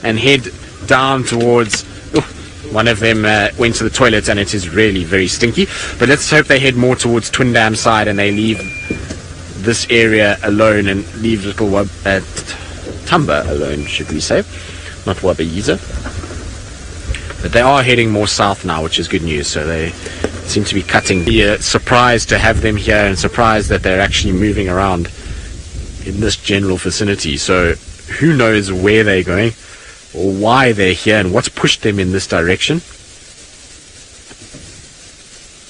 and head down towards... one of them went to the toilet, and it is really very stinky. But let's hope they head more towards Twin Dam side, and they leave this area alone, and leave little Thamba alone, should we say. Not Wabayiza. But they are heading more south now, which is good news. So they seem to be cutting. Surprised to have them here, and surprised that they're actually moving around in this general vicinity. So who knows where they're going, or why they're here, and what's pushed them in this direction.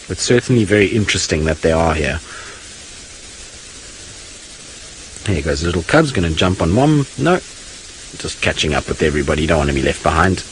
It's certainly very interesting that they are here. There goes the little cub's going to jump on Mom. No, just catching up with everybody. Don't want to be left behind.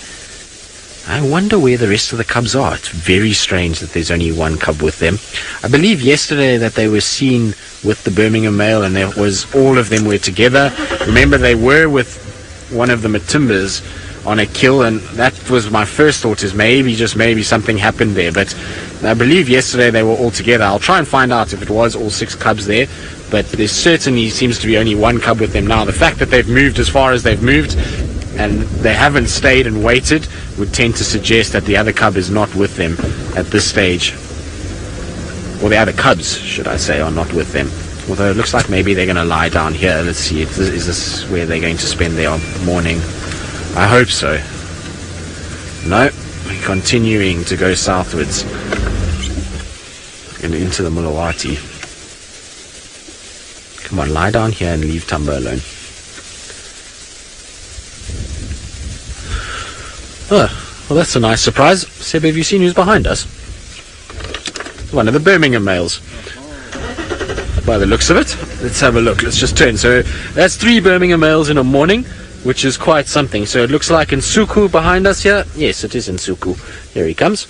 I wonder where the rest of the cubs are. It's very strange that there's only one cub with them. I believe yesterday that they were seen with the Birmingham male, and there was all of them were together. Remember, they were with one of the Matimbas on a kill, and that was my first thought, is maybe, just maybe, something happened there. But I believe yesterday they were all together. I'll try and find out if it was all 6 cubs there, but there certainly seems to be only one cub with them now. The fact that they've moved as far as they've moved, and they haven't stayed and waited, would tend to suggest that the other cub is not with them at this stage. Or the other cubs, should I say, are not with them. Although it looks like maybe they're going to lie down here. Let's see, is this where they're going to spend their morning? I hope so. No, we're continuing to go southwards and into the Mulawati. Come on, lie down here and leave Thamba alone. Oh, well, that's a nice surprise. Seb, have you seen who's behind us? One of the Birmingham males. By the looks of it. Let's have a look. Let's just turn. So that's 3 Birmingham males in a morning, which is quite something. So it looks like Nsuku behind us here. Yes, it is Nsuku. Here he comes.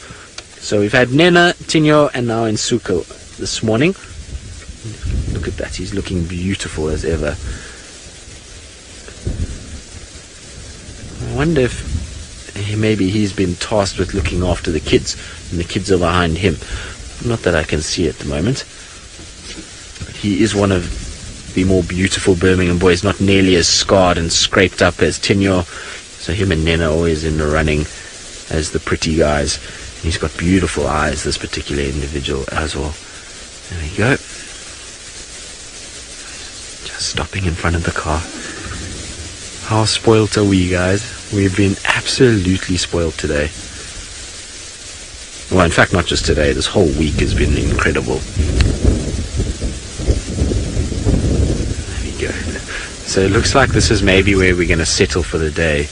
So we've had Nena, Tinyo, and now Nsuku this morning. Look at that. He's looking beautiful as ever. I wonder if maybe he's been tasked with looking after the kids, and the kids are behind him. Not that I can see at the moment. He is one of the more beautiful Birmingham boys, not nearly as scarred and scraped up as Tinyo. So him and Nena always in the running as the pretty guys. And he's got beautiful eyes, this particular individual as well. There we go. Just stopping in front of the car. How spoilt are we, guys? We've been absolutely spoilt today. Well, in fact, not just today. This whole week has been incredible. So it looks like this is maybe where we're going to settle for the day.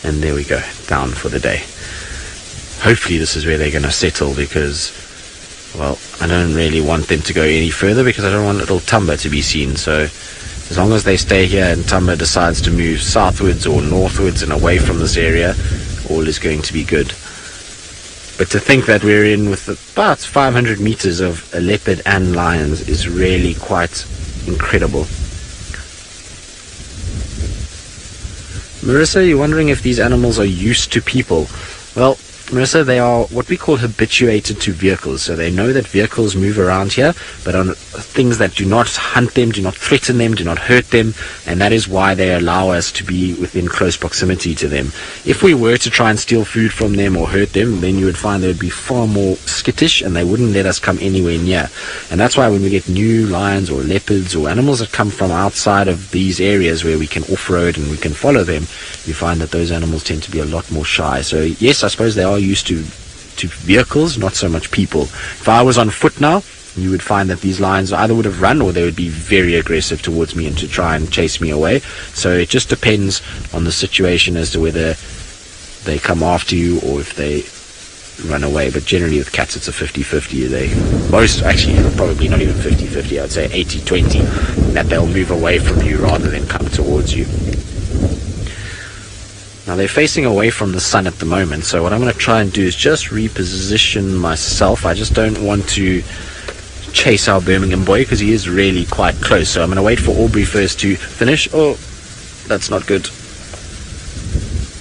And there we go, down for the day. Hopefully this is where they're going to settle, because, well, I don't really want them to go any further, because I don't want little Thamba to be seen. So as long as they stay here and Thamba decides to move southwards or northwards and away from this area, all is going to be good. But to think that we're in with about 500 meters of a leopard and lions is really quite incredible. Marissa, you're wondering if these animals are used to people. Well, Marissa, they are what we call habituated to vehicles. So they know that vehicles move around here, but on things that do not hunt them, do not threaten them, do not hurt them, and that is why they allow us to be within close proximity to them. If we were to try and steal food from them or hurt them, then you would find they would be far more skittish, and they wouldn't let us come anywhere near. And that's why when we get new lions or leopards or animals that come from outside of these areas where we can off-road and we can follow them, you find that those animals tend to be a lot more shy. So yes, I suppose they are used to vehicles, not so much people. If I was on foot now, you would find that these lions either would have run or they would be very aggressive towards me and to try and chase me away. So it just depends on the situation as to whether they come after you or if they run away. But generally with cats it's a 50-50. Most, actually probably not even 50-50, I'd say 80-20, that they'll move away from you rather than come towards you. Now they're facing away from the sun at the moment, so what I'm going to try and do is just reposition myself. I just don't want to chase our Birmingham boy because he is really quite close. So I'm going to wait for Aubrey first to finish. Oh, that's not good.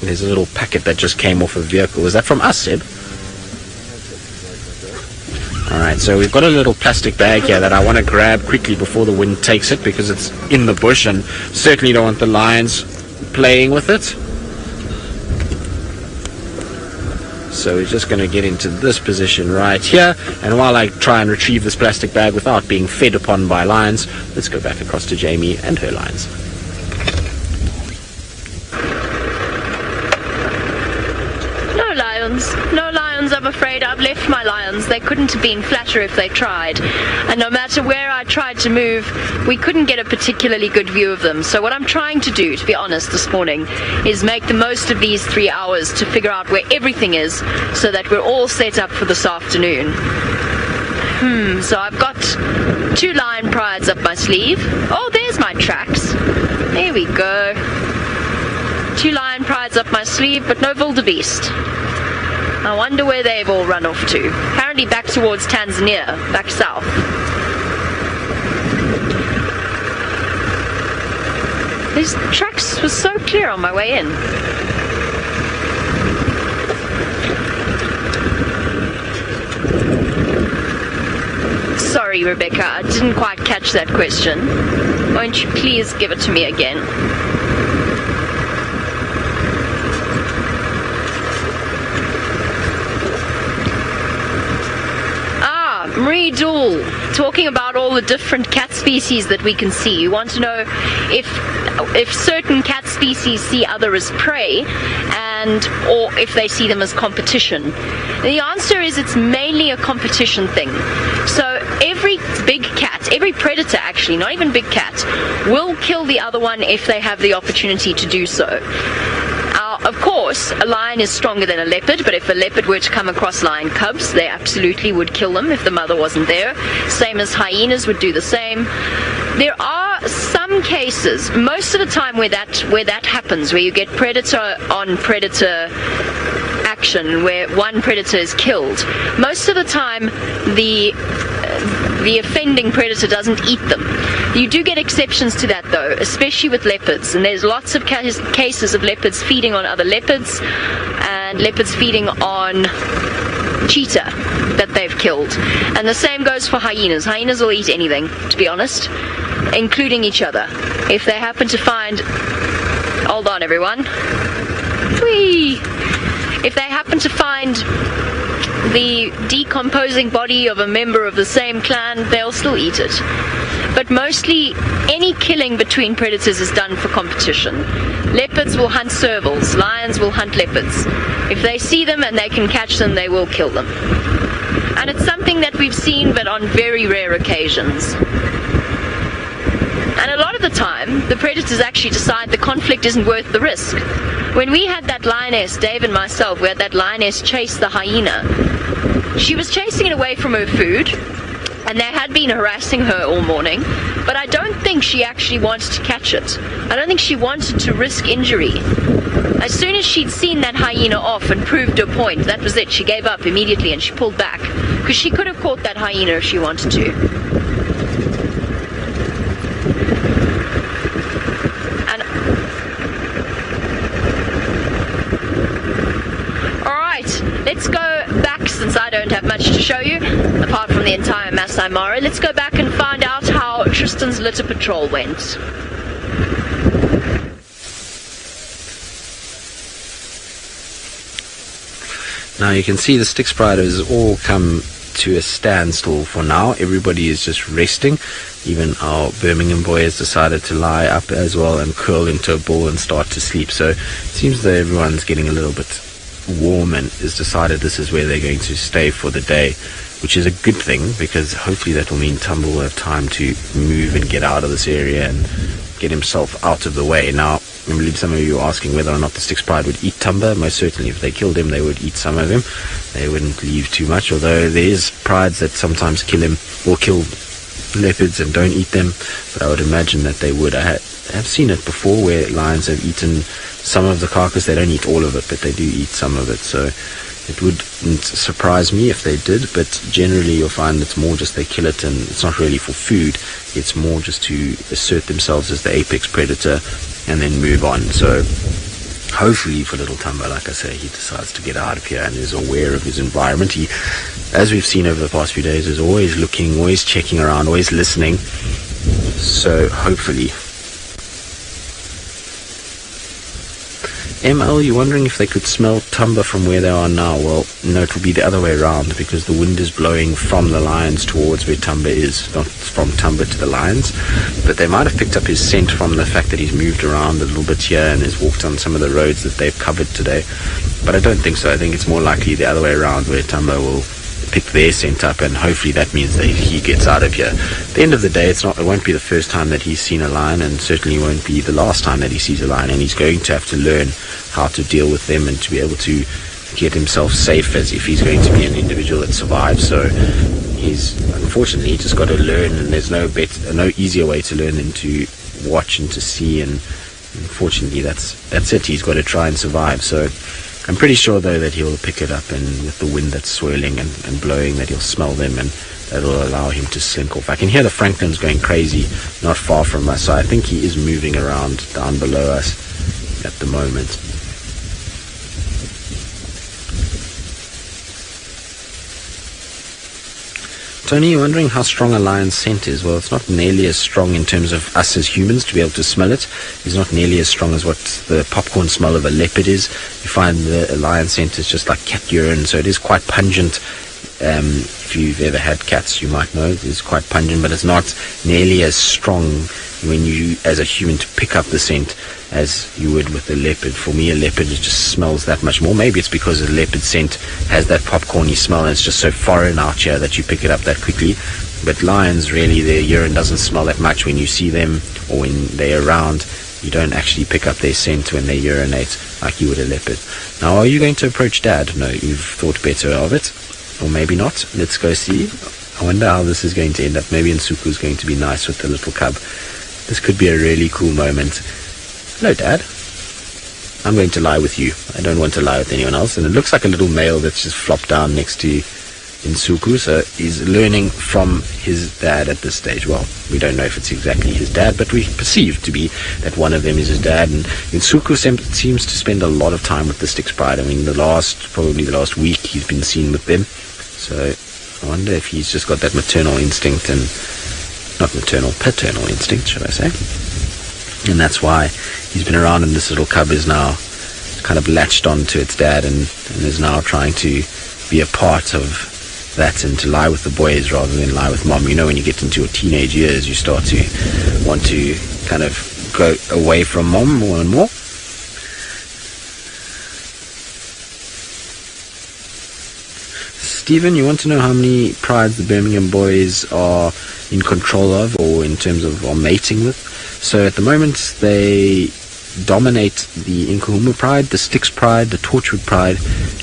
There's a little packet that just came off a vehicle. Is that from us, Seb? Alright, so we've got a little plastic bag here that I want to grab quickly before the wind takes it, because it's in the bush and certainly don't want the lions playing with it. So we're just going to get into this position right here, and while I try and retrieve this plastic bag without being fed upon by lions, let's go back across to Jamie and her lions. No lions, I'm afraid. I've left my lions. They couldn't have been flatter if they tried. And no matter where I tried to move, we couldn't get a particularly good view of them. So what I'm trying to do, to be honest, this morning, is make the most of these 3 hours to figure out where everything is, so that we're all set up for this afternoon. So I've got 2 lion prides up my sleeve. Oh, there's my tracks. There we go. 2 lion prides up my sleeve, but no wildebeest. I wonder where they've all run off to. Apparently back towards Tanzania, back south. These tracks were so clear on my way in. Sorry, Rebecca, I didn't quite catch that question. Won't you please give it to me again? Marie Dool, talking about all the different cat species that we can see. You want to know if certain cat species see other as prey, or if they see them as competition. The answer is it's mainly a competition thing. So every big cat, every predator actually, not even big cat, will kill the other one if they have the opportunity to do so. Of course, a lion is stronger than a leopard, but if a leopard were to come across lion cubs, they absolutely would kill them if the mother wasn't there. Same as hyenas would do the same. There are some cases, most of the time where that happens, where you get predator on predator action, where one predator is killed. Most of the time, the offending predator doesn't eat them. You do get exceptions to that though, especially with leopards, and there's lots of cases of leopards feeding on other leopards and leopards feeding on cheetah that they've killed. And the same goes for hyenas. Hyenas will eat anything, to be honest, including each other. If they happen to find... Hold on, everyone. Whee! If they happen to find the decomposing body of a member of the same clan, they'll still eat it. But mostly, any killing between predators is done for competition. Leopards will hunt servals, lions will hunt leopards. If they see them and they can catch them, they will kill them. And it's something that we've seen, but on very rare occasions. And a lot of the time, the predators actually decide the conflict isn't worth the risk. When we had that lioness, Dave and myself, we had that lioness chase the hyena. She was chasing it away from her food, and they had been harassing her all morning, but I don't think she actually wanted to catch it. I don't think she wanted to risk injury. As soon as she'd seen that hyena off and proved her point, that was it. She gave up immediately and she pulled back, because she could have caught that hyena if she wanted to. And alright, let's go back, since I don't have much to show you, apart from the entire Masai Mara. Let's go back and find out how Tristan's litter patrol went. Now you can see the Styx Pride has all come to a standstill for now. Everybody is just resting. Even our Birmingham Boy has decided to lie up as well and curl into a ball and start to sleep. So it seems that everyone's getting a little bit warm and has decided this is where they're going to stay for the day, which is a good thing, because hopefully that will mean Thamba will have time to move and get out of this area and get himself out of the way. Now, I believe some of you are asking whether or not the Styx Pride would eat Thamba. Most certainly, if they killed him, they would eat some of him. They wouldn't leave too much, although there is prides that sometimes kill him or kill leopards and don't eat them, but I would imagine that they would. I have seen it before where lions have eaten some of the carcass. They don't eat all of it, but they do eat some of it, so it wouldn't surprise me if they did, but generally you'll find it's more just they kill it and it's not really for food. It's more just to assert themselves as the apex predator and then move on. So hopefully for little Thamba, like I say, he decides to get out of here and is aware of his environment. He, as we've seen over the past few days, is always looking, always checking around, always listening. So hopefully. ML, you're wondering if they could smell Thamba from where they are now. Well, no, it will be the other way around, because the wind is blowing from the lions towards where Thamba is, not from Thamba to the lions. But they might have picked up his scent from the fact that he's moved around a little bit here and has walked on some of the roads that they've covered today. But I don't think so. I think it's more likely the other way around, where Thamba will pick their scent up, and hopefully that means that he gets out of here. At the end of the day, it won't be the first time that he's seen a lion, and certainly won't be the last time that he sees a lion, and he's going to have to learn how to deal with them and to be able to get himself safe as if he's going to be an individual that survives. So he's unfortunately just got to learn, and there's no easier way to learn than to watch and to see, and unfortunately that's it. He's got to try and survive. So I'm pretty sure though that he'll pick it up, and with the wind that's swirling and blowing, that he'll smell them, and that'll allow him to slink off. I can hear the Franklins going crazy not far from us, so I think he is moving around down below us at the moment. Tony, you're wondering how strong a lion's scent is. Well, it's not nearly as strong in terms of us as humans to be able to smell it. It's not nearly as strong as what the popcorn smell of a leopard is. You find the lion scent is just like cat urine, so it is quite pungent. If you've ever had cats, you might know it's quite pungent, but it's not nearly as strong when you, as a human, to pick up the scent as you would with a leopard. For me, a leopard just smells that much more. Maybe it's because a leopard scent has that popcorny smell, and it's just so foreign out here that you pick it up that quickly. But lions, really, their urine doesn't smell that much. When you see them or when they're around, you don't actually pick up their scent when they urinate like you would a leopard. Now, are you going to approach Dad? No, you've thought better of it. Or maybe not. Let's go see. I wonder how this is going to end up. Maybe Nsuku's going to be nice with the little cub. This could be a really cool moment. Hello, Dad. I'm going to lie with you. I don't want to lie with anyone else. And it looks like a little male that's just flopped down next to Nsuku. So he's learning from his dad at this stage. Well, we don't know if it's exactly his dad, but we perceive to be that one of them is his dad. And Nsuku seems to spend a lot of time with the Styx Pride. I mean, probably the last week he's been seen with them. So I wonder if he's just got that maternal instinct, and not maternal, paternal instinct, should I say. And that's why he's been around, and this little cub is now kind of latched on to its dad and is now trying to be a part of that and to lie with the boys rather than lie with mom. You know, when you get into your teenage years, you start to want to kind of go away from mom more and more. Stephen, you want to know how many prides the Birmingham Boys are in control of, or in terms of are mating with? So at the moment they dominate the Nkuhuma Pride, the Styx Pride, the Torchwood Pride,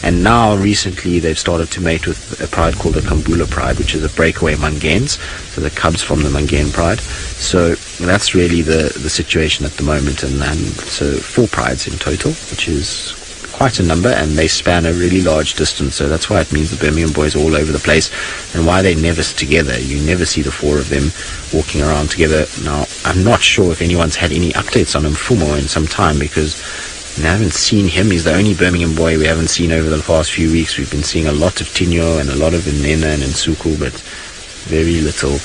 and now recently they've started to mate with a pride called the Kambula Pride, which is a breakaway Manganes, so the cubs from the Mangane Pride. So that's really the situation at the moment, and so 4 prides in total, which is quite a number, and they span a really large distance. So that's why it means the Birmingham Boys are all over the place, and why they never together. You never see the 4 of them walking around together. Now, I'm not sure if anyone's had any updates on Mfumo in some time, because we haven't seen him. He's the only Birmingham Boy we haven't seen over the past few weeks. We've been seeing a lot of Tinyo and a lot of Nena and Nsuku, but very little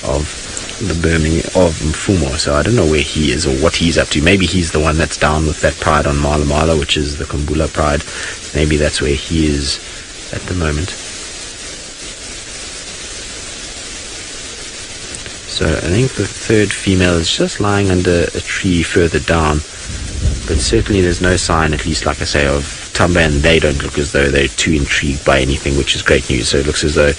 of the Mfumo. So I don't know where he is or what he's up to. Maybe he's the one that's down with that pride on Mala Mala, which is the Kambula Pride. Maybe that's where he is at the moment. So I think the 3rd female is just lying under a tree further down, but certainly there's no sign, at least like I say, of Thamba, and they don't look as though they're too intrigued by anything, which is great news. So it looks as though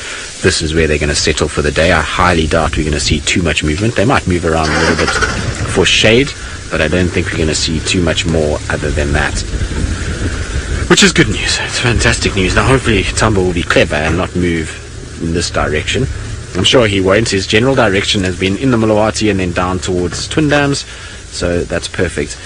this is where they're going to settle for the day. I highly doubt we're going to see too much movement. They might move around a little bit for shade, but I don't think we're going to see too much more other than that, which is good news. It's fantastic news. Now hopefully Thamba will be clever and not move in this direction. I'm sure he won't. His general direction has been in the Mulawati and then down towards Twin Dams, so that's perfect.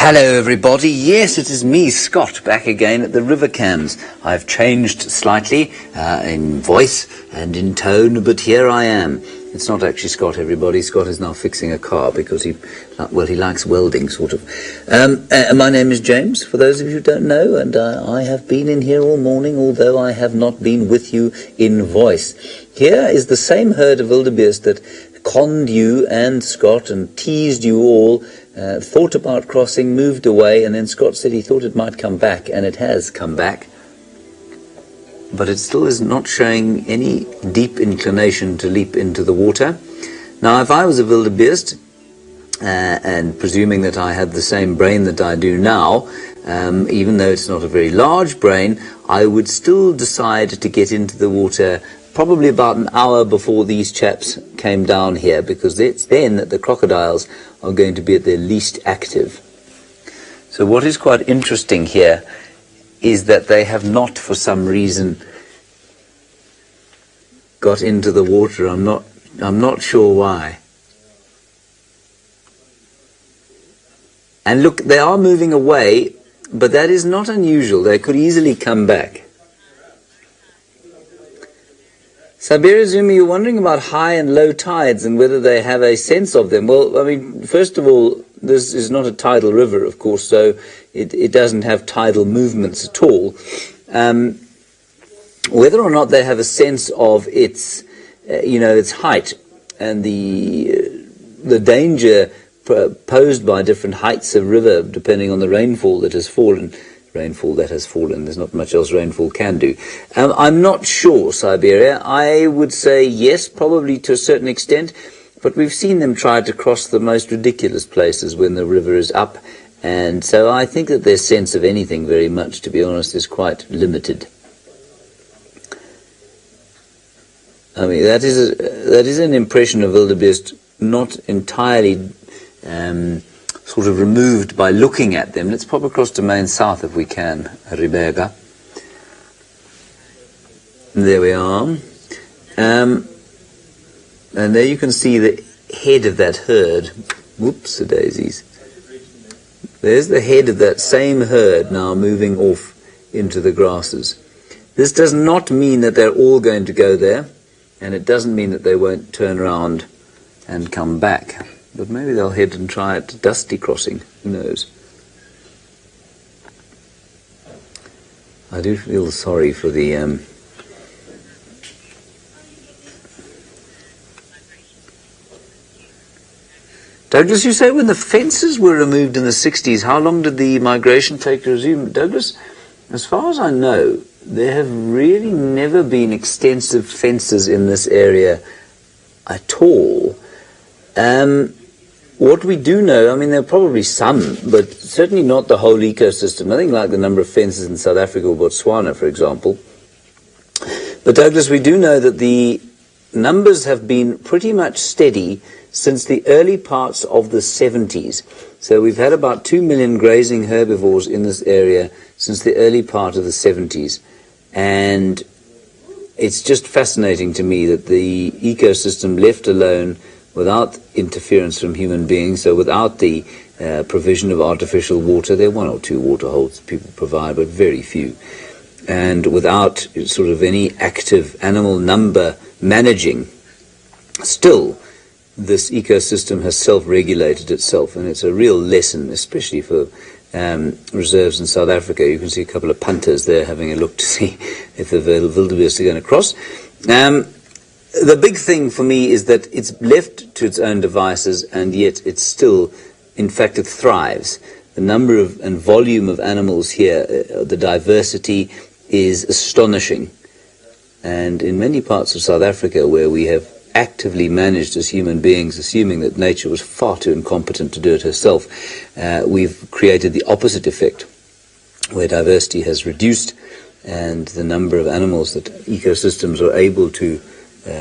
Hello everybody, yes it is me, Scott, back again at the river cams. I've changed slightly in voice and in tone, but here I am. It's not actually Scott, everybody. Scott is now fixing a car because he likes welding, sort of. My name is James, for those of you who don't know, and I have been in here all morning, although I have not been with you in voice. Here is the same herd of wildebeest that conned you and Scott and teased you all, thought about crossing, moved away, and then Scott said he thought it might come back, and it has come back. But it still is not showing any deep inclination to leap into the water. Now, if I was a wildebeest, and presuming that I had the same brain that I do now, even though it's not a very large brain, I would still decide to get into the water probably about an hour before these chaps came down here, because it's then that the crocodiles are going to be at their least active. So what is quite interesting here is that they have not, for some reason, got into the water. I'm not sure why. And look, they are moving away, but that is not unusual. They could easily come back. Sabira Zumi, you're wondering about high and low tides and whether they have a sense of them. Well, I mean, first of all, this is not a tidal river, of course, so it doesn't have tidal movements at all. Whether or not they have a sense of its, its height and the danger posed by different heights of river, depending on the rainfall that has fallen. There's not much else rainfall can do. I'm not sure, Siberia. I would say yes, probably to a certain extent, but we've seen them try to cross the most ridiculous places when the river is up, and so I think that their sense of anything very much, to be honest, is quite limited. I mean, that is an impression of wildebeest not entirely sort of removed by looking at them. Let's pop across to Main South if we can, Ribega. There we are. And there you can see the head of that herd. Whoops, the daisies. There's the head of that same herd now moving off into the grasses. This does not mean that they're all going to go there, and it doesn't mean that they won't turn around and come back. But maybe they'll head and try at Dusty Crossing. Who knows? I do feel sorry for the Douglas, you say when the fences were removed in the 60s, how long did the migration take to resume? Douglas, as far as I know, there have really never been extensive fences in this area at all. What we do know, I mean, there are probably some, but certainly not the whole ecosystem. Nothing like the number of fences in South Africa or Botswana, for example. But Douglas, we do know that the numbers have been pretty much steady since the early parts of the 70s. So we've had about 2 million grazing herbivores in this area since the early part of the 70s. And it's just fascinating to me that the ecosystem left alone without interference from human beings, so without the provision of artificial water. There are 1 or 2 water holes people provide, but very few. And without sort of any active animal number managing, still this ecosystem has self-regulated itself, and it's a real lesson, especially for reserves in South Africa. You can see a couple of punters there having a look to see if the wildebeest are going to cross. The big thing for me is that it's left to its own devices, and yet it's still, in fact, it thrives. The number of and volume of animals here, the diversity is astonishing. And in many parts of South Africa where we have actively managed as human beings, assuming that nature was far too incompetent to do it herself, we've created the opposite effect, where diversity has reduced and the number of animals that ecosystems are able to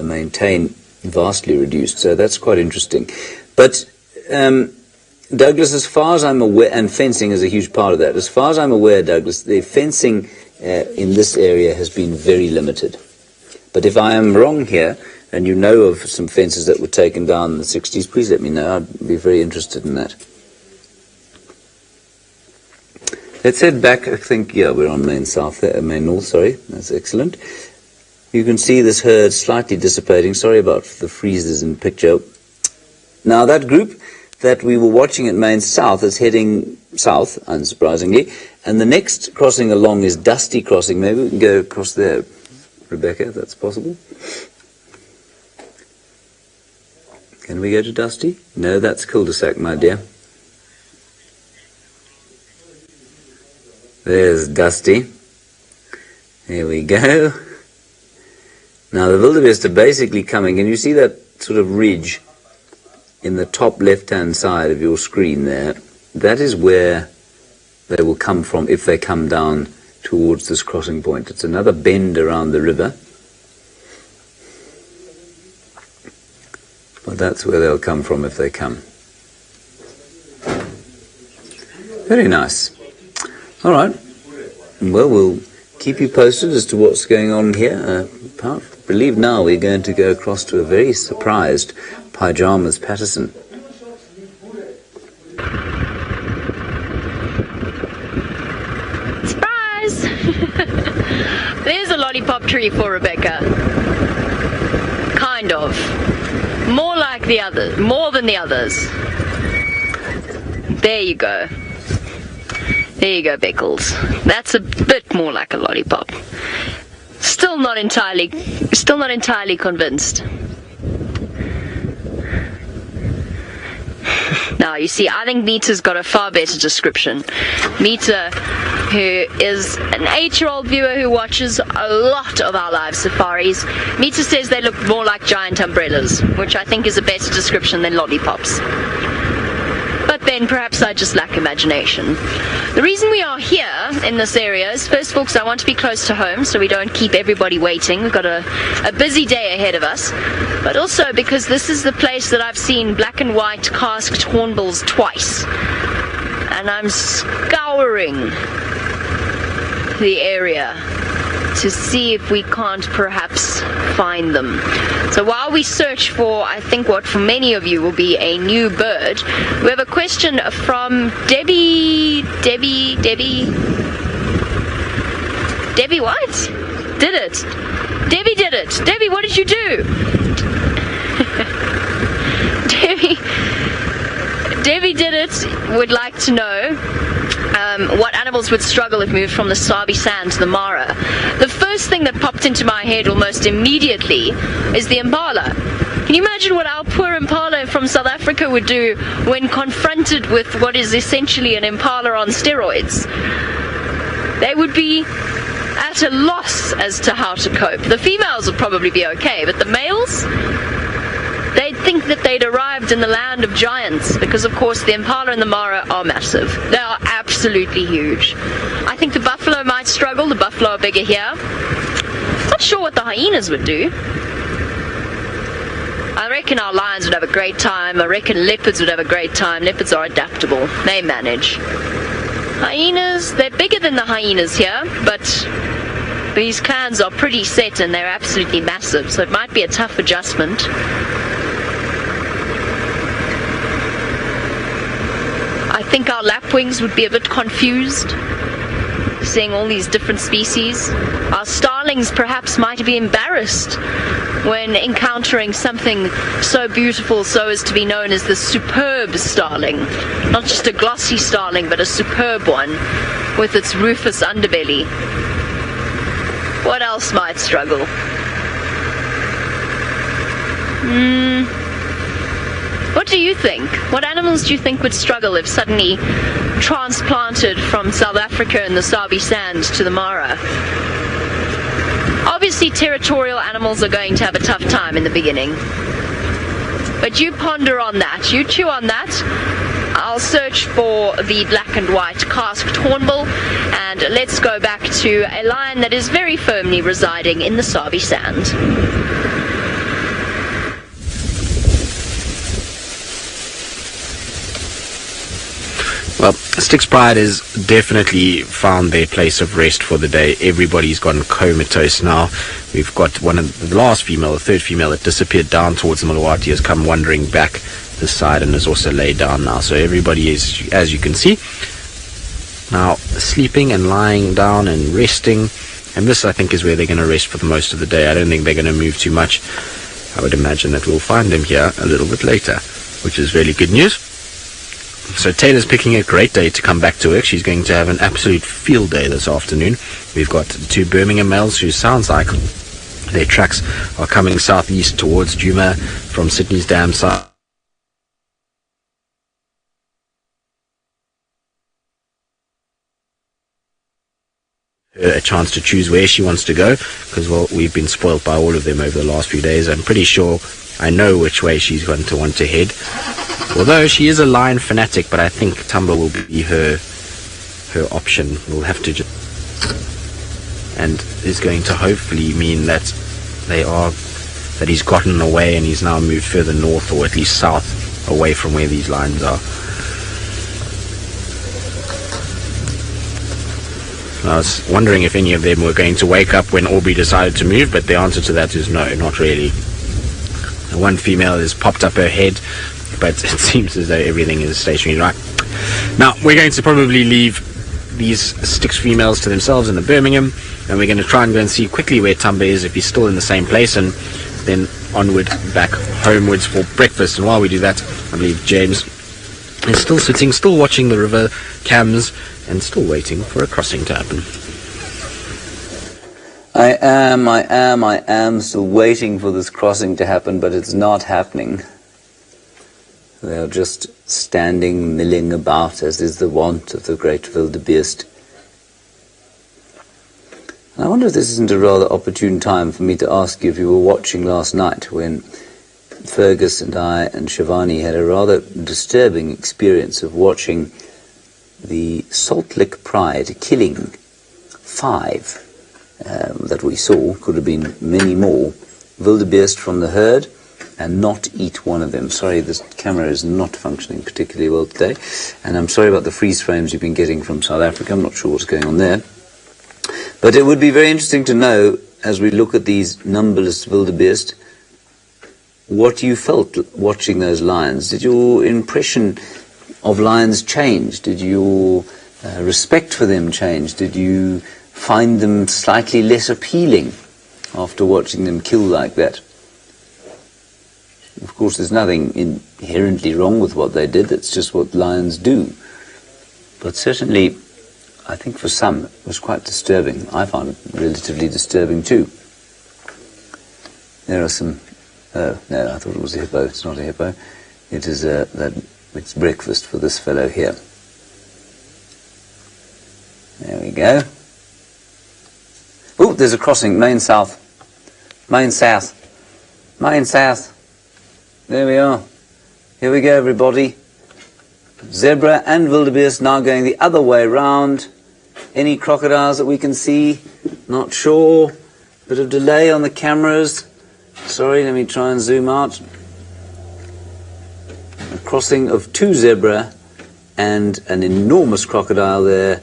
maintain vastly reduced. So that's quite interesting. But Douglas, as far as I'm aware, and fencing is a huge part of that, as far as I'm aware, Douglas, the fencing in this area has been very limited. But if I am wrong here, and you know of some fences that were taken down in the 60s, please let me know. I'd be very interested in that. Let's head back. I think, yeah, we're on main north, sorry. That's excellent. You can see this herd slightly dissipating. Sorry about the freezes in picture. Now, that group that we were watching at main south is heading south, unsurprisingly. And the next crossing along is Dusty Crossing. Maybe we can go across there, Rebecca, if that's possible. Can we go to Dusty? No, that's cul-de-sac, my dear. There's Dusty. Here we go. Now the wildebeest are basically coming, and you see that sort of ridge in the top left-hand side of your screen there. That is where they will come from if they come down towards this crossing point. It's another bend around the river. But that's where they'll come from if they come. Very nice. All right. Well, we'll keep you posted as to what's going on here. I believe now we're going to go across to a very surprised Pyjamas Patterson. Surprise! There's a lollipop tree for Rebecca. Kind of. More like the others, more than the others. There you go. There you go, Beckles. That's a bit more like a lollipop. Still not entirely convinced. Now, you see, I think Mita's got a far better description. Mita, who is an 8-year-old viewer who watches a lot of our live safaris, Mita says they look more like giant umbrellas, which I think is a better description than lollipops. But then perhaps I just lack imagination. The reason we are here in this area is, first of all, because I want to be close to home so we don't keep everybody waiting. We've got a busy day ahead of us. But also because this is the place that I've seen black and white casked hornbills twice. And I'm scouring the area to see if we can't perhaps find them. So while we search for, I think, what for many of you will be a new bird, we have a question from Debbie what? Did it? Debbie did it. Debbie, what did you do? Debbie did it, would like to know what animals would struggle if moved from the Sabi sand to the Mara. The first thing that popped into my head almost immediately is the impala. Can you imagine what our poor impala from South Africa would do when confronted with what is essentially an impala on steroids? They would be at a loss as to how to cope. The females would probably be okay, but the males? They'd think that they'd arrived in the land of giants, because of course the impala and the mara are massive. They are absolutely huge. I think the buffalo might struggle. The buffalo are bigger here. Not sure what the hyenas would do. I reckon our lions would have a great time. I reckon leopards would have a great time. Leopards are adaptable. They manage. Hyenas, they're bigger than the hyenas here, but these clans are pretty set and they're absolutely massive, so it might be a tough adjustment. I think our lapwings would be a bit confused, seeing all these different species. Our starlings perhaps might be embarrassed when encountering something so beautiful so as to be known as the superb starling. Not just a glossy starling, but a superb one with its rufous underbelly. What else might struggle? What do you think? What animals do you think would struggle if suddenly transplanted from South Africa and the Sabi sand to the Mara? Obviously, territorial animals are going to have a tough time in the beginning. But you ponder on that. You chew on that. I'll search for the black and white casked hornbill, and let's go back to a lion that is very firmly residing in the Sabi sand. Well, Styx Pride has definitely found their place of rest for the day. Everybody's gone comatose now. We've got one of the last female, the third female that disappeared down towards the Malawati, has come wandering back this side and is also laid down now. So everybody is, as you can see, now sleeping and lying down and resting. And this, I think, is where they're going to rest for the most of the day. I don't think they're going to move too much. I would imagine that we'll find them here a little bit later, which is really good news. So Taylor's picking a great day to come back to work. She's going to have an absolute field day this afternoon. We've got 2 Birmingham males who sounds like their tracks are coming southeast towards Djuma from Sydney's dam side. A chance to choose where she wants to go, because, well, we've been spoiled by all of them over the last few days. I'm pretty sure I know which way she's going to want to head, although she is a lion fanatic, but I think Thamba will be her option. We'll have to just, and is going to hopefully mean that he's gotten away and he's now moved further north, or at least south, away from where these lions are. I was wondering if any of them were going to wake up when Aubrey decided to move, but the answer to that is no, not really. One female has popped up her head, but it seems as though everything is stationary. Right. Now, we're going to probably leave these Styx females to themselves in the Birmingham, and we're going to try and go and see quickly where Thamba is, if he's still in the same place, and then onward back homewards for breakfast. And while we do that, I believe James is still sitting, still watching the river cams, and still waiting for a crossing to happen. I am still waiting for this crossing to happen, but it's not happening. They are just standing, milling about, as is the wont of the great wildebeest. And I wonder if this isn't a rather opportune time for me to ask you if you were watching last night, when Fergus and I and Shivani had a rather disturbing experience of watching the Salt Lick Pride killing 5 that we saw, could have been many more, wildebeest from the herd, and not eat one of them. Sorry, this camera is not functioning particularly well today, and I'm sorry about the freeze frames you've been getting from South Africa. I'm not sure what's going on there. But it would be very interesting to know, as we look at these numberless wildebeest, what you felt watching those lions. Did your impression of lions change? Did your respect for them change? Did you find them slightly less appealing after watching them kill like that? Of course, there's nothing inherently wrong with what they did. That's just what lions do. But certainly, I think for some, it was quite disturbing. I found it relatively disturbing too. There are some... Oh, no, I thought it was a hippo. It's not a hippo. It is it's breakfast for this fellow here. There we go. Oh, there's a crossing. Main south. Main south. Main south. There we are. Here we go, everybody. Zebra and wildebeest now going the other way round. Any crocodiles that we can see? Not sure. Bit of delay on the cameras. Sorry, let me try and zoom out. A crossing of 2 zebra and an enormous crocodile there,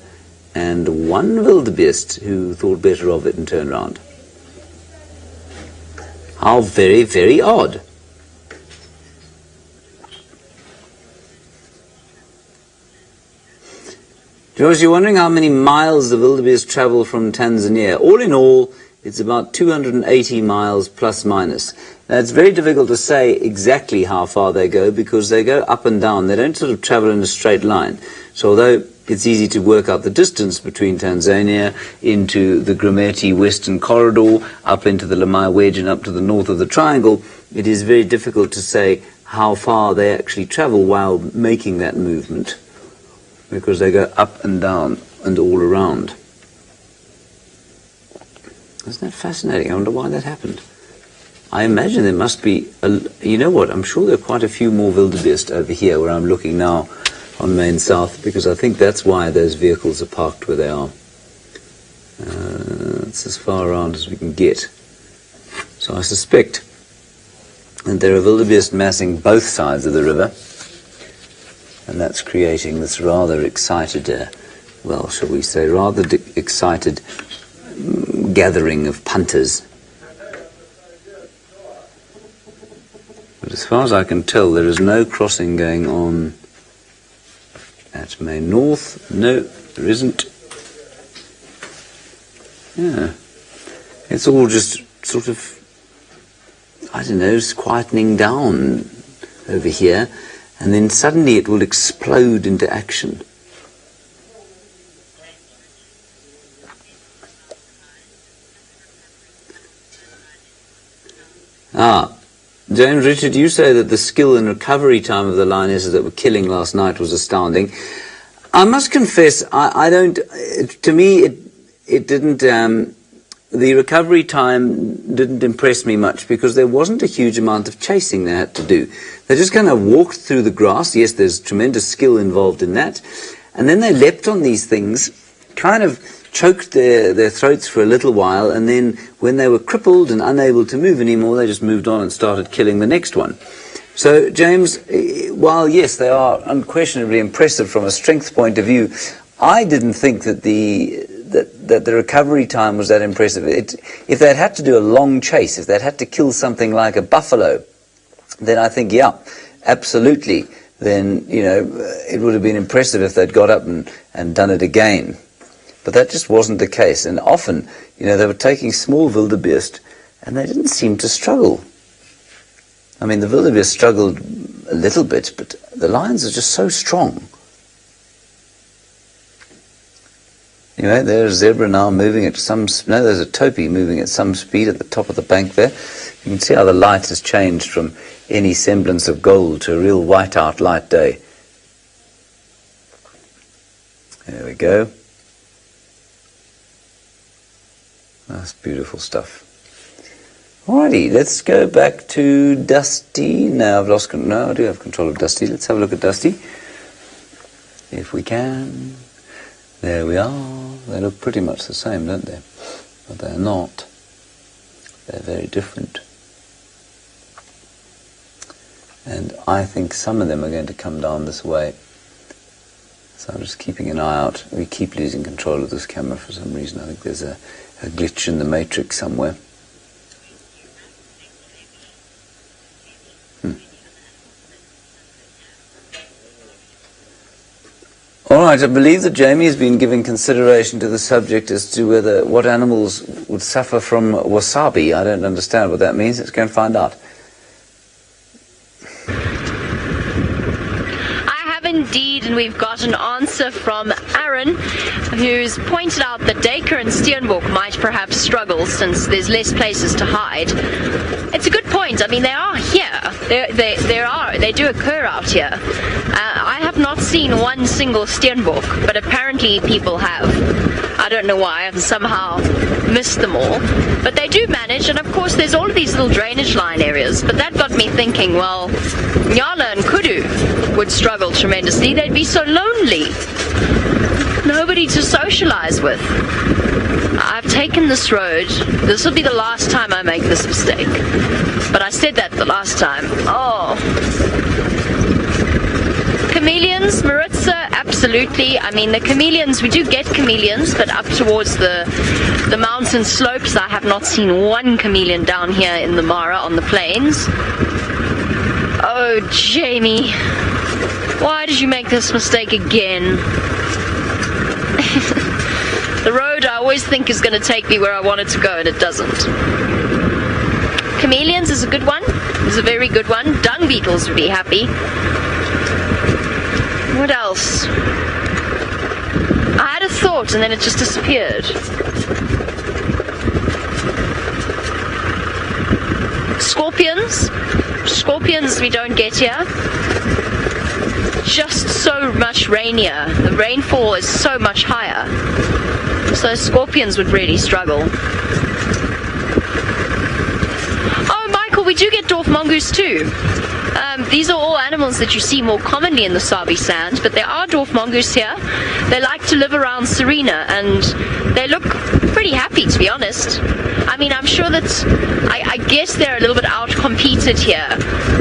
and 1 wildebeest who thought better of it and turned around. How very, very odd. George, you're wondering how many miles the wildebeest travel from Tanzania. All in all, it's about 280 miles plus minus. Now, it's very difficult to say exactly how far they go, because they go up and down. They don't sort of travel in a straight line. So although it's easy to work out the distance between Tanzania into the Grumeti Western Corridor, up into the Lamai Wedge and up to the north of the Triangle, it is very difficult to say how far they actually travel while making that movement, because they go up and down and all around. Isn't that fascinating? I wonder why that happened. I imagine there must be, you know what, I'm sure there are quite a few more wildebeest over here where I'm looking now on Main South, because I think that's why those vehicles are parked where they are. It's as far around as we can get. So I suspect that there are wildebeest massing both sides of the river, and that's creating this rather excited, well, shall we say, rather excited gathering of punters. But as far as I can tell, there is no crossing going on at Main North. No, There isn't. Yeah. It's all just sort of, I don't know, it's quietening down over here, and then suddenly it will explode into action. James Richard, you say that the skill and recovery time of the lionesses that were killing last night was astounding. I must confess, I don't, to me it didn't, the recovery time didn't impress me much because there wasn't a huge amount of chasing they had to do. They just kind of walked through the grass. Yes, there's tremendous skill involved in that. And then they leapt on these things, kind of choked their throats for a little while, and then when they were crippled and unable to move anymore, they just moved on and started killing the next one. So, James, while yes, they are unquestionably impressive from a strength point of view, I didn't think that the recovery time was that impressive. If they'd had to do a long chase, if they'd had to kill something like a buffalo, then I think, yeah, absolutely, then, you know, it would have been impressive if they'd got up and done it again. But that just wasn't the case. And often, you know, they were taking small wildebeest and they didn't seem to struggle. I mean, the wildebeest struggled a little bit, but the lions are just so strong. You know, there's a zebra now moving at there's a topi moving at some speed at the top of the bank there. You can see how the light has changed from any semblance of gold to a real white-out light day. There we go. That's beautiful stuff. Alrighty, let's go back to Dusty. Now I've lost no, I do have control of Dusty. Let's have a look at Dusty, if we can. There we are. They look pretty much the same, don't they? But they're not. They're very different. And I think some of them are going to come down this way. So I'm just keeping an eye out. We keep losing control of this camera for some reason. I think there's a glitch in the matrix somewhere. All right, I believe that Jamie has been giving consideration to the subject as to what animals would suffer from wasabi. I don't understand what that means. Let's go and find out. Indeed, and we've got an answer from Aaron, who's pointed out that Dacre and Steenbok might perhaps struggle since there's less places to hide. It's a good point. I mean, they are here. They do occur out here. I have not seen one single Steenbok, but apparently people have. I don't know why. I've somehow missed them all. But they do manage, and of course there's all of these little drainage line areas. But that got me thinking, well, Nyala and Kudu would struggle tremendously. They'd be so lonely. Nobody to socialize with. I've taken this road. This will be the last time I make this mistake. But I said that the last time. Oh. Chameleons, Maritza, absolutely. I mean, the chameleons, we do get chameleons, but up towards the mountain slopes, I have not seen one chameleon down here in the Mara on the plains. Oh, Jamie. Why did you make this mistake again? The road I always think is going to take me where I want it to go, and it doesn't. Chameleons is a good one. It's a very good one. Dung beetles would be happy. What else? I had a thought and then it just disappeared. Scorpions. Scorpions we don't get here. Just so much rainier. The rainfall is so much higher. So scorpions would really struggle. Oh, Michael, we do get dwarf mongoose too. These are all animals that you see more commonly in the Sabi sand, but there are dwarf mongoose here. They like to live around Serena, and they look pretty happy, to be honest. I mean, I'm sure that, I guess they're a little bit out-competed here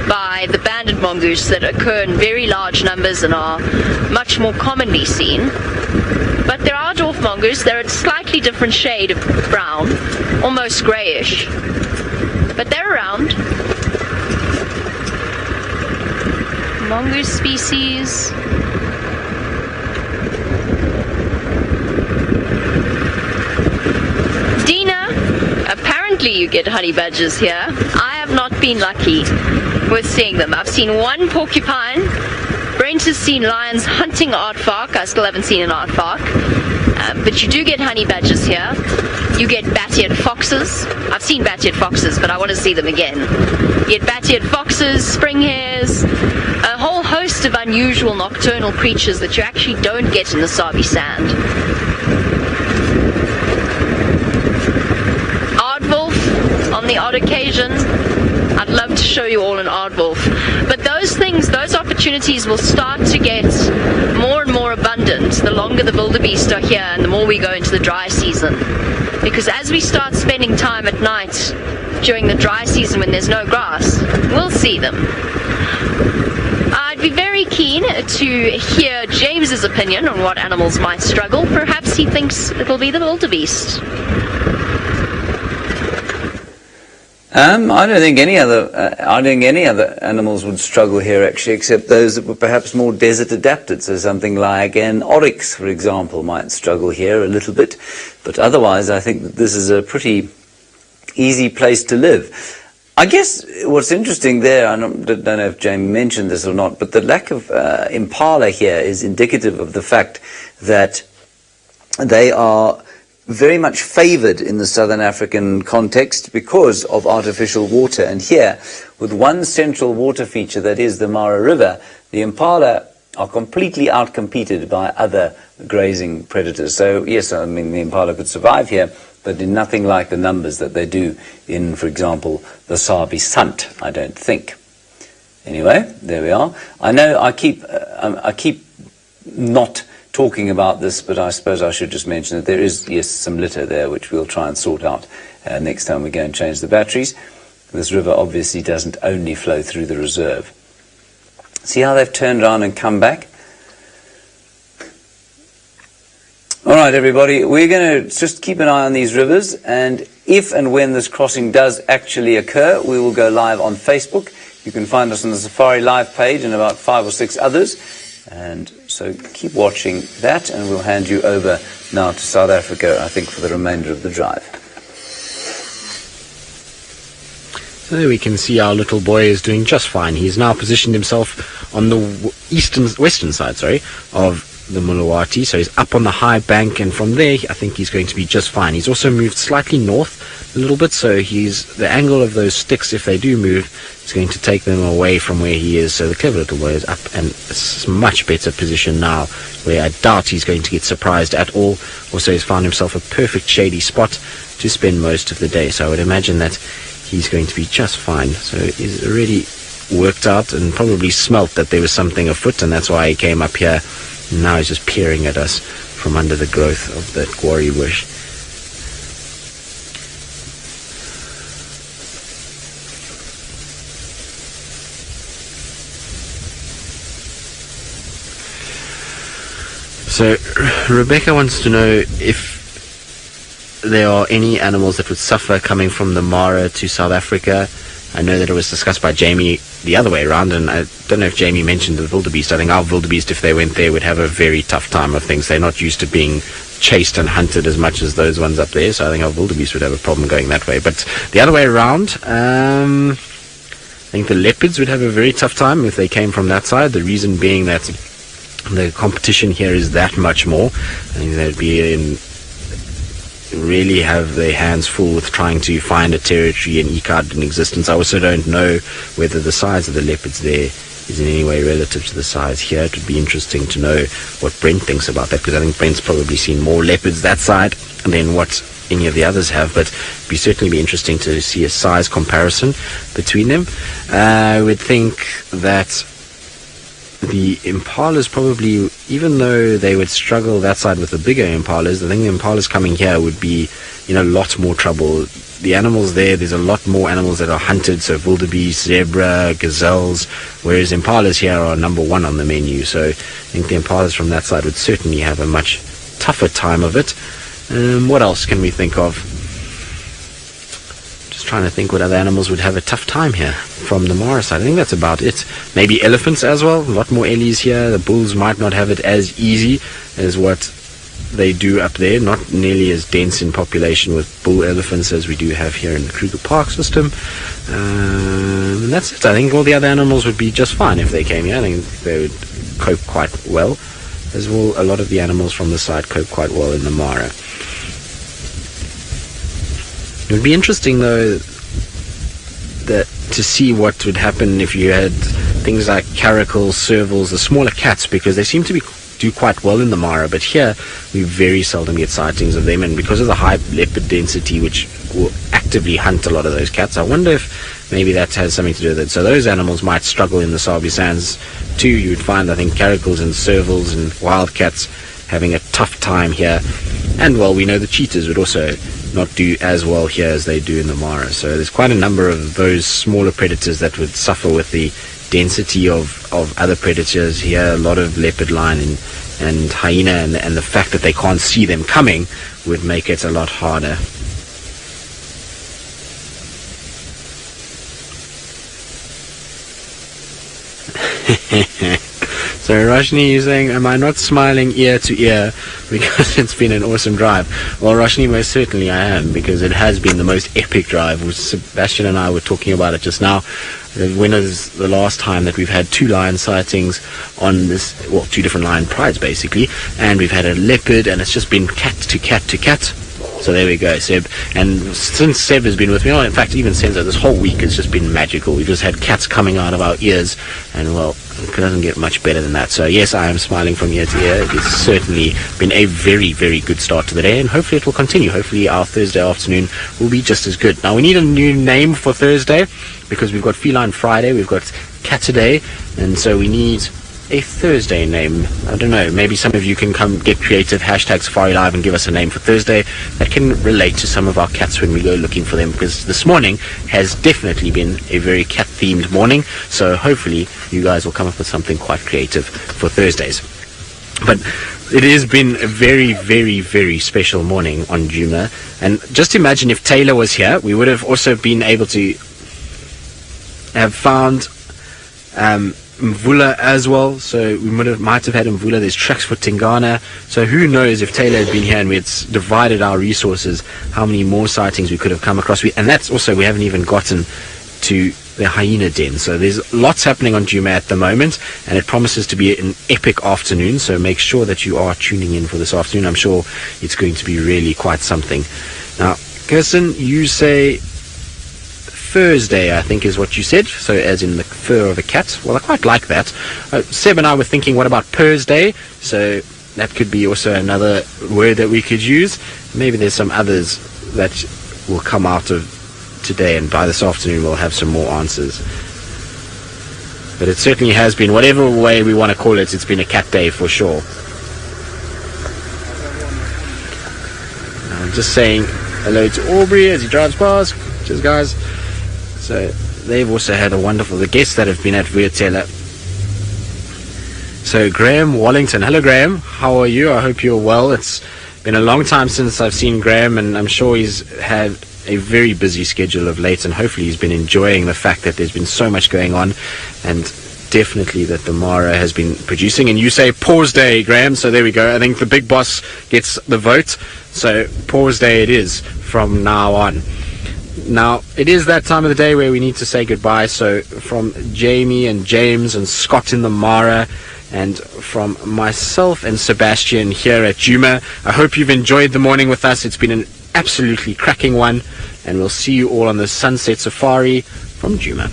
by the banded mongoose that occur in very large numbers and are much more commonly seen. But there are dwarf mongoose. They're a slightly different shade of brown, almost greyish. But they're around. Mongoose species. absolutely you get honey badgers here. I have not been lucky with seeing them. I've seen one porcupine. Brent has seen lions hunting aardvark. I still haven't seen an aardvark. But you do get honey badgers here. You get bat-eared foxes. I've seen bat-eared foxes, but I want to see them again. You get bat-eared foxes, spring hares, a whole host of unusual nocturnal creatures that you actually don't get in the Sabi sand. Aardwolf on the odd occasion. I'd love to show you all an aardwolf. But those things, those opportunities will start to get more and more abundant the longer the wildebeest are here and the more we go into the dry season. Because as we start spending time at night during the dry season when there's no grass, we'll see them. I'd be very keen to hear James's opinion on what animals might struggle. Perhaps he thinks it'll be the wildebeest. I don't think any other animals would struggle here actually, except those that were perhaps more desert adapted. So something like an oryx, for example, might struggle here a little bit. But otherwise, I think that this is a pretty easy place to live. I guess what's interesting there, I don't know if Jamie mentioned this or not, but the lack of impala here is indicative of the fact that they are very much favoured in the Southern African context because of artificial water. And here, with one central water feature that is the Mara River, the impala are completely outcompeted by other grazing predators. So yes, I mean the impala could survive here, but in nothing like the numbers that they do in, for example, the Sabi Sant, I don't think. Anyway, there we are. I know I keep not talking about this, but I suppose I should just mention that there is, yes, some litter there, which we'll try and sort out next time we go and change the batteries. This river obviously doesn't only flow through the reserve. See how they've turned around and come back? All right, everybody, we're going to just keep an eye on these rivers, and if and when this crossing does actually occur, we will go live on Facebook. You can find us on the Safari Live page and about 5 or 6 others. And so keep watching that, and we'll hand you over now to South Africa, I think, for the remainder of the drive. So there we can see our little boy is doing just fine. He's now positioned himself on the western side, of the Mulawati. So he's up on the high bank, and from there I think he's going to be just fine. He's also moved slightly north a little bit, so the angle of those sticks, if they do move, is going to take them away from where he is. So the clever little boy is up and it's much better position now, where I doubt he's going to get surprised at all. Also, he's found himself a perfect shady spot to spend most of the day, so I would imagine that he's going to be just fine. So he's already worked out and probably smelt that there was something afoot, and that's why he came up here. And now he's just peering at us from under the growth of that quarry bush. So Rebecca wants to know if there are any animals that would suffer coming from the Mara to South Africa. I know that it was discussed by Jamie the other way around, and I don't know if Jamie mentioned the wildebeest. I think our wildebeest, if they went there, would have a very tough time of things. They're not used to being chased and hunted as much as those ones up there, so I think our wildebeest would have a problem going that way. But the other way around, I think the leopards would have a very tough time if they came from that side, the reason being that the competition here is that much more. I think they'd be really have their hands full with trying to find a territory and eke out an existence. I also don't know whether the size of the leopards there is in any way relative to the size here. It would be interesting to know what Brent thinks about that, because I think Brent's probably seen more leopards that side than what any of the others have, but it'd be certainly be interesting to see a size comparison between them. I would think that the impalas probably, even though they would struggle that side with the bigger impalas, I think the impalas coming here would be in a lot more trouble. The animals there's a lot more animals that are hunted, so wildebeest, zebra, gazelles, whereas impalas here are number one on the menu. So I think the impalas from that side would certainly have a much tougher time of it. What else can we think of? Just trying to think what other animals would have a tough time here from the Mara side. I think that's about it. Maybe elephants as well. A lot more ellies here. The bulls might not have it as easy as what they do up there, not nearly as dense in population with bull elephants as we do have here in the Kruger Park system. And that's it. I think all the other animals would be just fine if they came here. I think they would cope quite well, as well. A lot of the animals from the side cope quite well in the Mara. It would be interesting though to see what would happen if you had things like caracals, servals, the smaller cats, because they seem to do quite well in the Mara, but here we very seldom get sightings of them, and because of the high leopard density, which will actively hunt a lot of those cats, I wonder if maybe that has something to do with it. So those animals might struggle in the Sabi Sands too. You would find, I think, caracals and servals and wildcats having a tough time here, and well, we know the cheetahs would also not do as well here as they do in the Mara. So there's quite a number of those smaller predators that would suffer with the density of other predators here. A lot of leopard lion and hyena, and the fact that they can't see them coming would make it a lot harder. So Roshni, you're saying, am I not smiling ear to ear because it's been an awesome drive? Well, Roshni, most certainly I am, because it has been the most epic drive. Sebastian and I were talking about it just now. When is the last time that we've had 2 lion sightings on this, well, 2 different lion prides basically, and we've had a leopard, and it's just been cat to cat to cat. So there we go, Seb. And since Seb has been with me, in fact, even since this whole week, it's just been magical. We've just had cats coming out of our ears, and well, it doesn't get much better than that. So yes, I am smiling from ear to ear. It's certainly been a very, very good start to the day, and hopefully it will continue. Hopefully our Thursday afternoon will be just as good. Now, we need a new name for Thursday, because we've got Feline Friday, we've got Cat Today, and so we need a Thursday name. I don't know, maybe some of you can come get creative, hashtag Safari Live, and give us a name for Thursday that can relate to some of our cats when we go looking for them, because this morning has definitely been a very cat themed morning. So hopefully you guys will come up with something quite creative for Thursdays. But it has been a very, very, very special morning on Djuma, and just imagine if Taylor was here, we would have also been able to have found Mvula as well. So we might have had Mvula. There's tracks for Tingana. So who knows, if Taylor had been here and we had divided our resources, how many more sightings we could have come across. And that's also, we haven't even gotten to the hyena den. So there's lots happening on Djuma at the moment, and it promises to be an epic afternoon. So make sure that you are tuning in for this afternoon. I'm sure it's going to be really quite something. Now, Kirsten, you say Thursday, I think is what you said, so as in the fur of a cat. Well, I quite like that. Seb and I were thinking, what about Thursday? So that could be also another word that we could use. Maybe there's some others that will come out of today, and by this afternoon we'll have some more answers. But it certainly has been, whatever way we want to call it, it's been a cat day for sure. I'm just saying hello to Aubrey as he drives past. Cheers, guys. So they've also had the guests that have been at Vuatela. So Graham Wallington, hello Graham, how are you? I hope you're well. It's been a long time since I've seen Graham, and I'm sure he's had a very busy schedule of late, and hopefully he's been enjoying the fact that there's been so much going on, and definitely that the Mara has been producing. And you say pause day, Graham, so there we go. I think the big boss gets the vote, so pause day it is from now on. Now, it is that time of the day where we need to say goodbye. So from Jamie and James and Scott in the Mara, and from myself and Sebastian here at Djuma, I hope you've enjoyed the morning with us. It's been an absolutely cracking one, and we'll see you all on the Sunset Safari from Djuma.